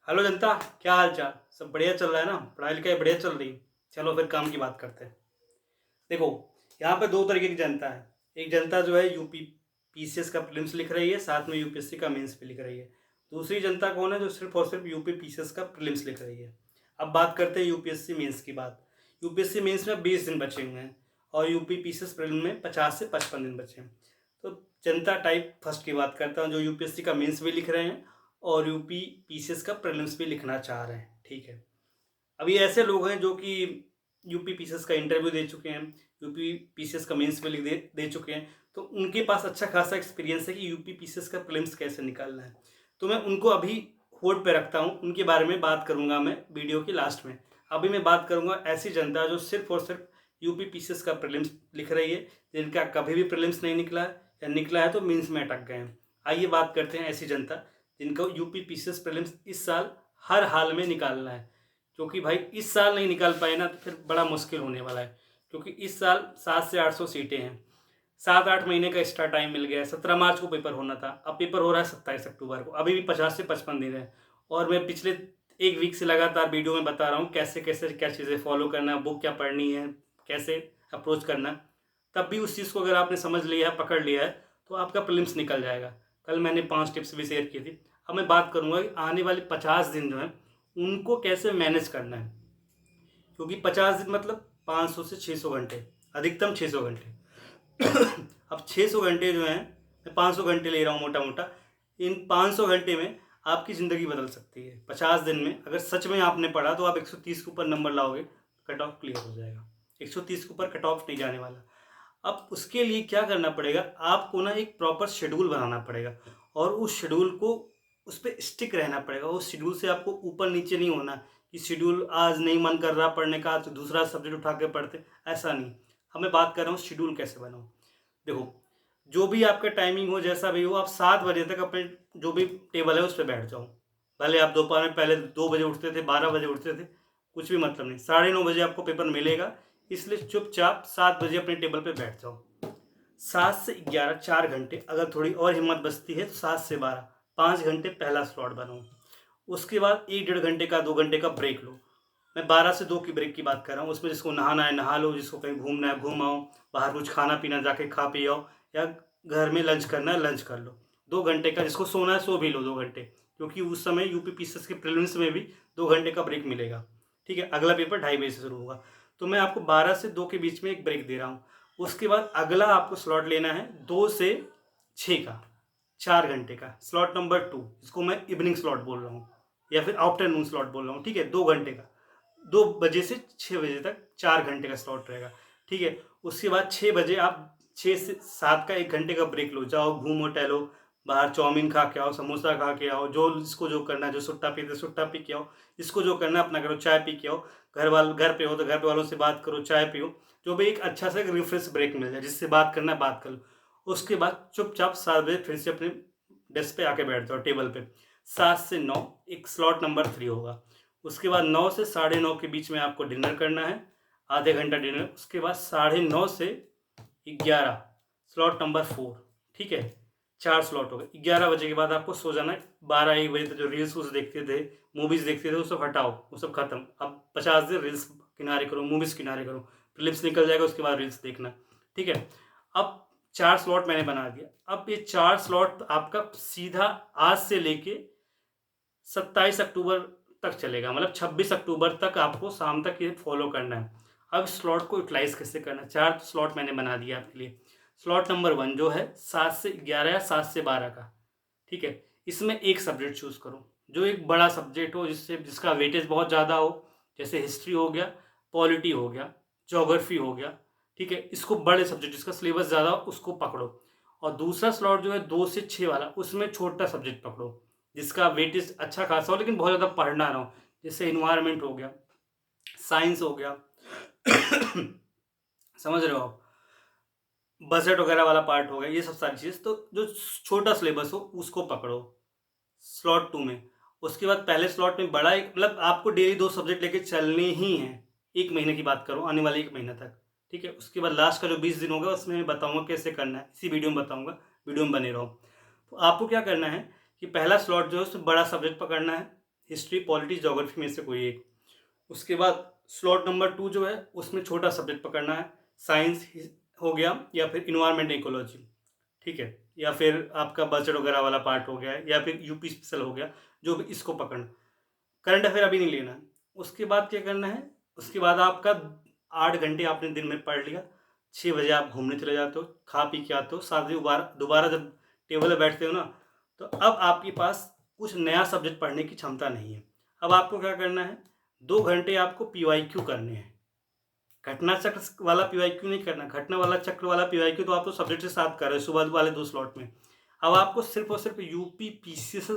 Hello जनता, क्या हाल चाल। सब बढ़िया चल रहा है ना? पढ़ाई लिखाई बढ़िया चल रही? चलो फिर काम की बात करते हैं। देखो, यहाँ पे दो तरीके की जनता है। एक जनता जो है यूपी पीसीएस का प्रीलिम्स लिख रही है, साथ में यूपीएससी का मेंस भी लिख रही है। दूसरी जनता कौन है? जो सिर्फ और सिर्फ यूपी पीसीएस का प्रीलिम्स लिख रही है। अब बात करते हैं यूपीएससी मेंस की बात। यूपीएससी मेंस में 20 दिन बचे हुए हैं और यूपी पीसीएस प्रीलिम में 50 से 55 दिन बचे हैं। तो जनता टाइप फर्स्ट की बात करता हूँ, जो यूपीएससी का मेंस भी लिख रहे हैं और यूपी पीसीएस का प्रीलिम्स भी लिखना चाह रहे हैं। ठीक है, अभी ऐसे लोग हैं जो कि यूपी पीसीएस का इंटरव्यू दे चुके हैं, यूपी पीसीएस का मेंस भी दे चुके हैं, तो उनके पास अच्छा खासा एक्सपीरियंस है कि यूपी पीसीएस का प्रीलिम्स कैसे निकालना है। तो मैं उनको अभी होल्ड पे रखता हूँ, उनके बारे में बात करूँगा मैं वीडियो के लास्ट में। अभी मैं बात करूँगा ऐसी जनता जो सिर्फ और सिर्फ यूपी पीसीएस का प्रीलिम्स लिख रही है, जिनका कभी भी प्रीलिम्स नहीं निकला है या निकला है तो मेंस में अटक गए हैं। आइए बात करते हैं ऐसी जनता जिनको यूपी पीसीएस प्रीलिम्स इस साल हर हाल में निकालना है। क्योंकि भाई इस साल नहीं निकाल पाए ना तो फिर बड़ा मुश्किल होने वाला है, क्योंकि इस साल 700 से 800 सीटें हैं। 7-8 महीने का एक्स्ट्रा टाइम मिल गया है। 17 मार्च को पेपर होना था, अब पेपर हो रहा है 27 अक्टूबर को। अभी भी 50 से 55 दिन है। और मैं पिछले एक वीक से लगातार वीडियो में बता रहा हूँ कैसे कैसे क्या चीज़ें फॉलो करना है, बुक क्या पढ़नी है, कैसे अप्रोच करना है। तब भी उस चीज़ को अगर आपने समझ लिया है, पकड़ लिया है, तो आपका प्रीलिम्स निकल जाएगा। कल मैंने 5 टिप्स भी शेयर की थी। अब मैं बात करूँगा कि आने वाले 50 दिन जो है उनको कैसे मैनेज करना है। क्योंकि 50 दिन मतलब 500 से 600 घंटे, अधिकतम 600 घंटे। अब 600 घंटे जो हैं, मैं 500 घंटे ले रहा हूँ मोटा मोटा। इन 500 घंटे में आपकी ज़िंदगी बदल सकती है। 50 दिन में अगर सच में आपने पढ़ा तो आप 130 के ऊपर नंबर लाओगे, कट ऑफ क्लियर हो जाएगा। 130 के ऊपर कट ऑफ नहीं जाने वाला। अब उसके लिए क्या करना पड़ेगा, आपको ना एक प्रॉपर शेड्यूल बनाना पड़ेगा और उस शेड्यूल को, उस पर स्टिक रहना पड़ेगा। उस शेड्यूल से आपको ऊपर नीचे नहीं होना कि शेड्यूल आज नहीं मन कर रहा पढ़ने का तो दूसरा सब्जेक्ट उठा के पढ़ते, ऐसा नहीं। अब मैं बात कर रहा हूँ शेड्यूल कैसे बनाऊँ। देखो, जो भी आपका टाइमिंग हो, जैसा भी हो, आप 7 बजे तक अपने जो भी टेबल है उस पर बैठ जाओ। भले आप दोपहर में पहले 2 बजे उठते थे, 12 बजे उठते थे, कुछ भी मतलब नहीं। 9:30 बजे आपको पेपर मिलेगा, इसलिए चुपचाप 7 बजे अपने टेबल पे बैठ जाओ। 7 से 11 4 घंटे, अगर थोड़ी और हिम्मत बचती है तो 7 से 12 5 घंटे पहला स्लॉट बनाओ। उसके बाद 1-1.5 घंटे का 2 घंटे का ब्रेक लो। मैं 12 से 2 की ब्रेक की बात कर रहा हूँ। उसमें जिसको नहाना है नहा लो, जिसको कहीं घूमना है घूम आओ, बाहर कुछ खाना पीना जाके खा पी आओ, या घर में लंच करना है लंच कर लो। 2 घंटे का, जिसको सोना है सो भी लो 2 घंटे, क्योंकि उस समय यूपी पीसीएस के प्रीलिम्स में भी 2 घंटे का ब्रेक मिलेगा। ठीक है, अगला पेपर 2:30 बजे से शुरू होगा। तो मैं आपको 12 से 2 के बीच में एक ब्रेक दे रहा हूँ। उसके बाद अगला आपको स्लॉट लेना है 2 से 6 का, 4 घंटे का स्लॉट नंबर 2, जिसको मैं इवनिंग स्लॉट बोल रहा हूँ या फिर आफ्टरनून स्लॉट बोल रहा हूँ। ठीक है, 2 घंटे का, 2 बजे से 6 बजे तक 4 घंटे का स्लॉट रहेगा। ठीक है, उसके बाद 6 बजे आप 6 से 7 का 1 घंटे का ब्रेक लो, जाओ घूमो टहलो, बाहर चाउमीन खा के आओ, समोसा खा के आओ, जो जिसको जो करना है, जो सुट्टा पीते सुट्टा पी के आओ, जिसको जो करना है अपना करो, चाय पी के आओ। घर पे हो तो घर पे वालों से बात करो, चाय पियो, जो भी एक अच्छा सा रिफ्रेश ब्रेक मिल जाए, जिससे बात करना है बात कर लो। उसके बाद चुपचाप 7 बजे फिर से अपने डेस्क पे आके बैठ जाओ टेबल पे। 7 से 9 एक स्लॉट नंबर 3 होगा। उसके बाद 9 से 9:30 के बीच में आपको डिनर करना है, आधे घंटा डिनर। उसके बाद 9:30 से 11 स्लॉट नंबर 4। ठीक है, 4 स्लॉट हो गए। 11 बजे के बाद आपको सो जाना है। 12-1 बजे तक जो रील्स उस देखते थे, मूवीज़ देखते थे, वो सब हटाओ, वो सब खत्म। अब 50 दिन रील्स किनारे करो, मूवीज़ किनारे करो, प्रीलिम्स निकल जाएगा उसके बाद रील्स देखना। ठीक है, अब 4 स्लॉट मैंने बना दिया। अब ये 4 स्लॉट आपका सीधा आज से लेके 27 अक्टूबर तक चलेगा, मतलब 26 अक्टूबर तक आपको शाम तक ये फॉलो करना है। अब स्लॉट को यूटिलाइज कैसे करना है, 4 स्लॉट मैंने बना दिया आपके लिए। स्लॉट नंबर 1 जो है 7 से 11 या 7 से 12 का। ठीक है, इसमें एक सब्जेक्ट चूज़ करो, जो एक बड़ा सब्जेक्ट हो, जिसका वेटेज बहुत ज़्यादा हो। जैसे हिस्ट्री हो गया, पॉलिटी हो गया, ज्योग्राफी हो गया। ठीक है, इसको बड़े सब्जेक्ट जिसका सिलेबस ज़्यादा हो उसको पकड़ो। और दूसरा स्लॉट जो है 2 से 6 वाला, उसमें छोटा सब्जेक्ट पकड़ो जिसका वेटेज अच्छा खासा हो, लेकिन बहुत ज़्यादा पढ़ना ना हो। जैसे इन्वायरमेंट हो गया, साइंस हो गया, समझ रहे हो आप, बजट वगैरह वाला पार्ट हो गया, ये सब सारी चीज़। तो जो छोटा सिलेबस हो उसको पकड़ो स्लॉट 2 में। उसके बाद पहले स्लॉट में बड़ा एक, मतलब आपको डेली 2 सब्जेक्ट लेके चलने ही हैं। 1 महीने की बात करो, आने वाले 1 महीना तक। ठीक है, उसके बाद लास्ट का जो 20 दिन होगा उसमें मैं बताऊँगा कैसे करना है, इसी वीडियो में बताऊँगा, वीडियो में बने रहो। तो आपको क्या करना है कि पहला स्लॉट जो है उसमें बड़ा सब्जेक्ट पकड़ना है, हिस्ट्री, पॉलिटी, ज्योग्राफी में से कोई एक। उसके बाद स्लॉट नंबर 2 जो है उसमें छोटा सब्जेक्ट पकड़ना है, साइंस हो गया या फिर इन्वायरमेंट इकोलॉजी, ठीक है, या फिर आपका बजट वगैरह वाला पार्ट हो गया या फिर यूपी स्पेशल हो गया, जो भी इसको पकड़ना। करंट अफेयर अभी नहीं लेना है। उसके बाद क्या करना है, उसके बाद आपका 8 घंटे आपने दिन में पढ़ लिया, 6 बजे आप घूमने चले जाते हो, खा पी के आते हो, 7 बजे दोबारा जब टेबल पर बैठते हो ना, तो अब आपके पास कुछ नया सब्जेक्ट पढ़ने की क्षमता नहीं है। अब आपको क्या करना है, 2 घंटे आपको PYQ करने हैं। घटना चक्र वाला PYQ नहीं करना, घटना वाला चक्र वाला PYQ तो आप तो सब्जेक्ट के साथ कर रहे हो सुबह वाले 2 स्लॉट में। अब आपको सिर्फ और सिर्फ यूपी पीसीएस,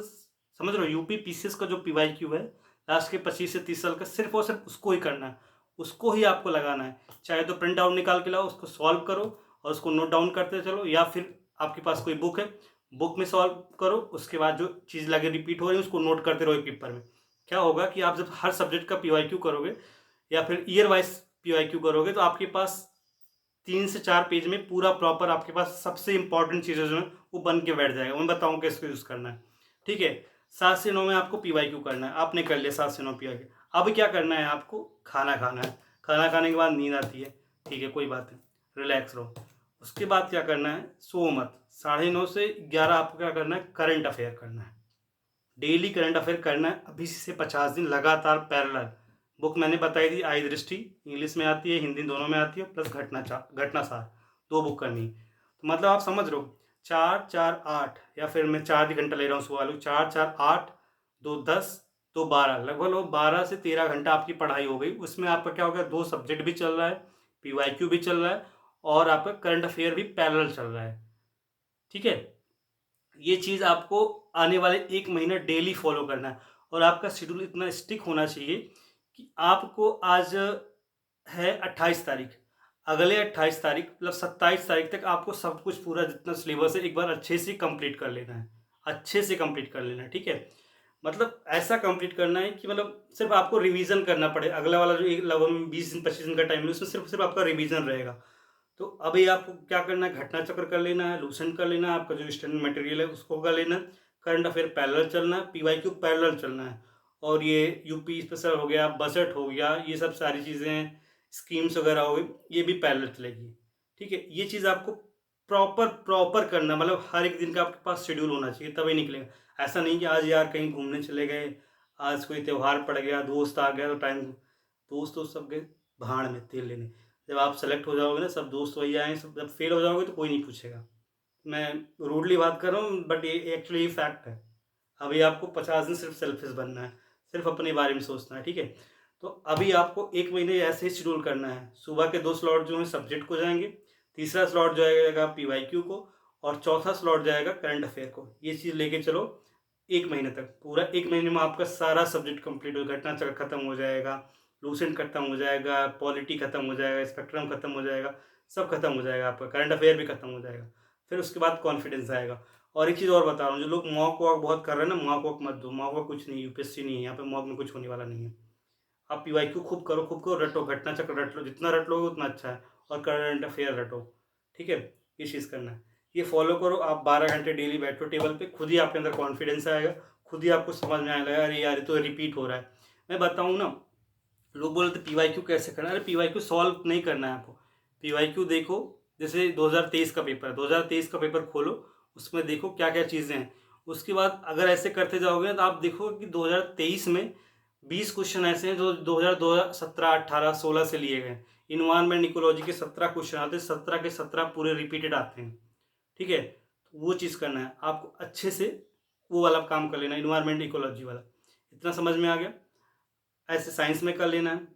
समझ रहे हो, यूपी पीसीएस का जो PYQ है लास्ट के 25 से 30 साल का, सिर्फ और सिर्फ उसको ही करना है, उसको ही आपको लगाना है। चाहे तो प्रिंट आउट निकाल के लाओ, उसको सॉल्व करो और उसको नोट डाउन करते चलो, या फिर आपके पास कोई बुक है, बुक में सॉल्व करो, उसके बाद जो चीज़ लगे रिपीट हो रही है उसको नोट करते रहो एक पेपर में। क्या होगा कि आप जब हर सब्जेक्ट का PYQ करोगे या फिर ईयर वाइज PYQ करोगे तो आपके पास 3 से 4 पेज में पूरा प्रॉपर आपके पास सबसे इंपॉर्टेंट चीज़ें जो है वो बन के बैठ जाएगा। मैं बताऊँ कैसे यूज़ करना है, ठीक है। 7 से 9 में आपको PYQ करना है, आपने कर लिया 7 से 9 PYQ। अब क्या करना है, आपको खाना खाना है, खाना खाने के बाद नींद आती है, ठीक है, कोई बात नहीं, रिलैक्स रहो। उसके बाद क्या करना है, सो मत। 9:30 से 11 आपको क्या करना है, करंट अफेयर करना है, डेली करंट अफेयर करना है, अभी से 50 दिन लगातार पैरेलल। बुक मैंने बताई थी आई दृष्टि, इंग्लिश में आती है, हिंदी दोनों में आती है, प्लस घटना सार, 2 बुक करनी है। तो मतलब आप समझ रहे हो, 4 4 8, या फिर मैं 4 घंटा ले रहा हूँ सुबह वालों, 4 4 8 2 10 2 12, लगभग 12 से 13 घंटा आपकी पढ़ाई हो गई। उसमें आपका क्या हो गया, 2 सब्जेक्ट भी चल रहा है, PYQ भी चल रहा है और आपका करंट अफेयर भी पैरेलल चल रहा है, ठीक है। ये चीज़ आपको आने वाले 1 महीना डेली फॉलो करना है और आपका शेड्यूल इतना स्टिक होना चाहिए कि आपको आज है 28 तारीख, अगले 28 तारीख मतलब 27 तारीख तक आपको सब कुछ पूरा जितना सिलेबस है एक बार अच्छे से कंप्लीट कर लेना है, अच्छे से कंप्लीट कर लेना है, ठीक है। मतलब ऐसा कंप्लीट करना है कि मतलब सिर्फ आपको रिवीजन करना पड़े, अगला वाला जो एक लगभग 20 दिन 25 दिन का टाइम है उसमें सिर्फ सिर्फ आपका रिवीजन रहेगा। तो अभी आपको क्या करना है, घटना चक्र कर लेना है, लूसेंट कर लेना है, आपका जो स्टैंडर्ड मटेरियल है उसको कर लेना है, करंट अफेयर पैरेलल चलना है, PYQ पैरेलल चलना है, और ये यूपी स्पेशल हो गया, बजट हो गया, ये सब सारी चीज़ें, स्कीम्स वगैरह हो गई, ये भी पैरेलल चलेगी, ठीक है। ये चीज़ आपको प्रॉपर प्रॉपर करना, मतलब हर एक दिन का आपके पास शेड्यूल होना चाहिए तभी निकलेगा। ऐसा नहीं कि आज यार कहीं घूमने चले गए, आज कोई त्यौहार पड़ गया, दोस्त आ गया तो टाइम, दोस्त तो सब गए भाड़ में तेल लेने। जब आप सेलेक्ट हो जाओगे ना, सब दोस्त वही आए, सब जब फेल हो जाओगे तो कोई नहीं पूछेगा। मैं रूडली बात कर रहा हूँ बट ये एक्चुअली फैक्ट है। अभी आपको 50 दिन सिर्फ सेल्फिश बनना है, सिर्फ अपने बारे में सोचना है, ठीक है। तो अभी आपको 1 महीने ऐसे ही शेड्यूल करना है, सुबह के 2 स्लॉट जो हैं सब्जेक्ट को जाएंगे, तीसरा स्लॉट जाएगा PYQ को, और चौथा स्लॉट जाएगा करंट अफेयर को। ये चीज़ लेके चलो 1 महीने तक, पूरा 1 महीने में आपका सारा सब्जेक्ट कंप्लीट हो, घटना चक्र खत्म हो जाएगा, लूसेंट खत्म हो जाएगा, पॉलिटी खत्म हो जाएगा, स्पेक्ट्रम खत्म हो जाएगा, सब खत्म हो जाएगा, आपका करंट अफेयर भी खत्म हो जाएगा। फिर उसके बाद कॉन्फिडेंस आएगा। और एक चीज़ और बता रहा हूँ, जो लोग मॉक वॉक बहुत कर रहे हैं ना, मॉक वॉक मत दो, मॉक वॉक कुछ नहीं, UPSC नहीं है, यहाँ पे मॉक में कुछ होने वाला नहीं है। आप PYQ खूब करो, रटो, घटना चक्र रट लो, जितना रट लोगे उतना अच्छा है, और करंट अफेयर रटो, ठीक है। ये चीज़ करना है, ये फॉलो करो। आप 12 घंटे डेली बैठो टेबल पे, खुद ही आपके अंदर कॉन्फिडेंस आएगा, खुद ही आपको समझ में आने लगा, अरे यार ये तो रिपीट हो रहा है। मैं बताऊँ ना, लोग बोलते PYQ कैसे करना है, अरे PYQ सॉल्व नहीं करना है आपको। PYQ देखो, जैसे 2023 का पेपर है, 2023 का पेपर खोलो, उसमें देखो क्या क्या चीज़ें हैं। उसके बाद अगर ऐसे करते जाओगे ना तो आप देखो कि 2023 में 20 क्वेश्चन ऐसे हैं जो 2017 18 16 से लिए गए। इन्वायरमेंट इकोलॉजी के 17 क्वेश्चन आते हैं, 17 के 17 पूरे रिपीटेड आते हैं, ठीक है। तो वो चीज़ करना है आपको अच्छे से, वो वाला काम कर लेना, इन्वायरमेंट इकोलॉजी वाला। इतना समझ में आ गया? ऐसे साइंस में कर लेना है।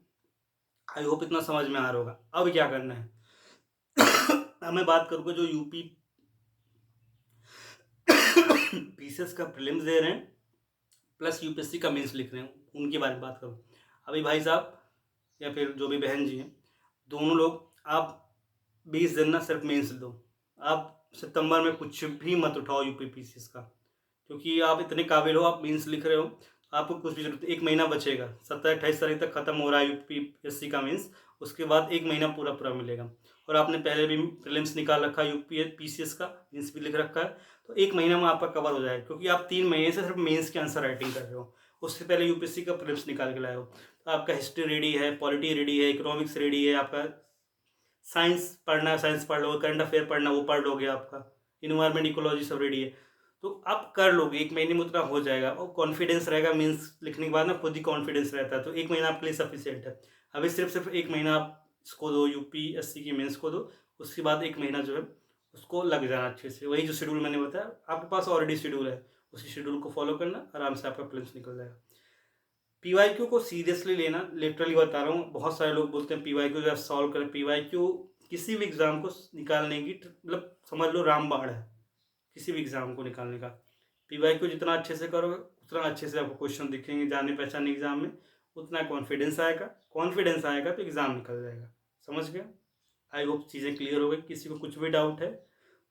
आई होप इतना समझ में आ रहा होगा। अब क्या करना है अब मैं बात करूँगा जो यूपी पीसीएस का प्रीलिम्स दे रहे हैं प्लस यूपीएससी का मेंस लिख रहे हैं, उनके बारे में बात करूँ। अभी भाई साहब या फिर जो भी बहन जी हैं, दोनों लोग आप 20 दिन ना सिर्फ मेंस दो। आप सितंबर में कुछ भी मत उठाओ यूपी पीसीएस का, क्योंकि आप इतने काबिल हो, आप मेंस लिख रहे हो, आपको कुछ भी जरूरत, 1 महीना बचेगा, 27-28 तारीख तक खत्म हो रहा है यूपीएससी का मेंस, उसके बाद 1 महीना पूरा पूरा मिलेगा। और आपने पहले भी प्रीलिम्स निकाल रखा है, यूपी पीसीएस का मेंस भी लिख रखा है, तो 1 महीना में आपका कवर हो जाएगा, क्योंकि आप 3 महीने से सिर्फ मेंस के आंसर राइटिंग कर रहे हो। उससे पहले यूपीएससी का प्रीलिम्स निकाल के लाए हो, तो आपका हिस्ट्री रेडी है, पॉलिटी रेडी है, इकोनॉमिक्स रेडी है, आपका साइंस पढ़ना है साइंस पढ़ लो, करंट अफेयर पढ़ना वो पढ़ लोगे, आपका इन्वायरमेंट इकोलॉजी सब रेडी है, तो आप कर लोगे, 1 महीने में उतना हो जाएगा और कॉन्फिडेंस रहेगा। मीन्स लिखने के बाद ना खुद ही कॉन्फिडेंस रहता है, तो 1 महीना आपके लिए सफिशिएंट है। अभी सिर्फ 1 महीना आप इसको दो, यूपीएससी की मेंस को दो, उसके बाद 1 महीना जो है उसको लग जाना अच्छे से। वही जो शेड्यूल मैंने बताया आपके पास ऑलरेडी शेड्यूल है, उसी शेड्यूल को फॉलो करना, आराम से आपका प्रीलिम्स निकल जाएगा। पीवाईक्यू को सीरियसली लेना, लिटरली बता रहा हूँ। बहुत सारे लोग बोलते हैं पीवाईक्यू जब सॉल्व करें, पीवाईक्यू किसी भी एग्ज़ाम को निकालने की मतलब समझ लो रामबाण है, किसी भी एग्ज़ाम को निकालने का। पीवाईक्यू जितना अच्छे से करोगे उतना अच्छे से आपको क्वेश्चन दिखेंगे जाने पहचाने एग्ज़ाम में, उतना कॉन्फिडेंस आएगा तो एग्ज़ाम निकल जाएगा। समझ गए? आई होप चीज़ें क्लियर हो गई। किसी को कुछ भी डाउट है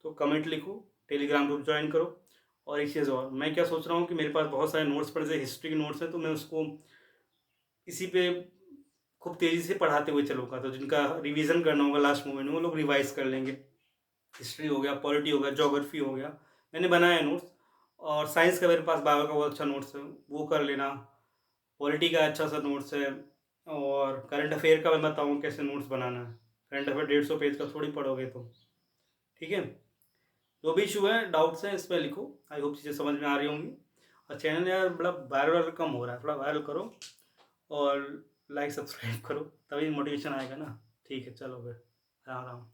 तो कमेंट लिखो, टेलीग्राम ग्रुप ज्वाइन करो। और एक चीज़ और, मैं क्या सोच रहा हूँ कि मेरे पास बहुत सारे नोट्स पड़े, जैसे हिस्ट्री के नोट्स हैं, तो मैं उसको इसी पे खूब तेज़ी से पढ़ाते हुए चलूँगा, तो जिनका रिवीजन करना होगा लास्ट मोमेंट में वो लोग रिवाइज कर लेंगे। हिस्ट्री हो गया, पॉलिटी हो गया, ज्योग्राफी हो गया, मैंने बनाया है नोट्स। और साइंस का मेरे पास बायो का बहुत अच्छा नोट्स है, वो कर लेना। पॉलिटी का अच्छा सा नोट्स है, और करंट अफेयर का मैं बताऊँ कैसे नोट्स बनाना है। करंट अफेयर 150 पेज का थोड़ी पढ़ोगे तुम, ठीक है? जो भी इशू है, डाउट्स हैं, इस पर लिखो। आई होप चीज़ें समझ में आ रही होंगी। और चैनल यार बड़ा वायरल कम हो रहा है, थोड़ा वायरल करो और लाइक सब्सक्राइब करो, तभी मोटिवेशन आएगा ना। ठीक है, चलो फिर, राम राम।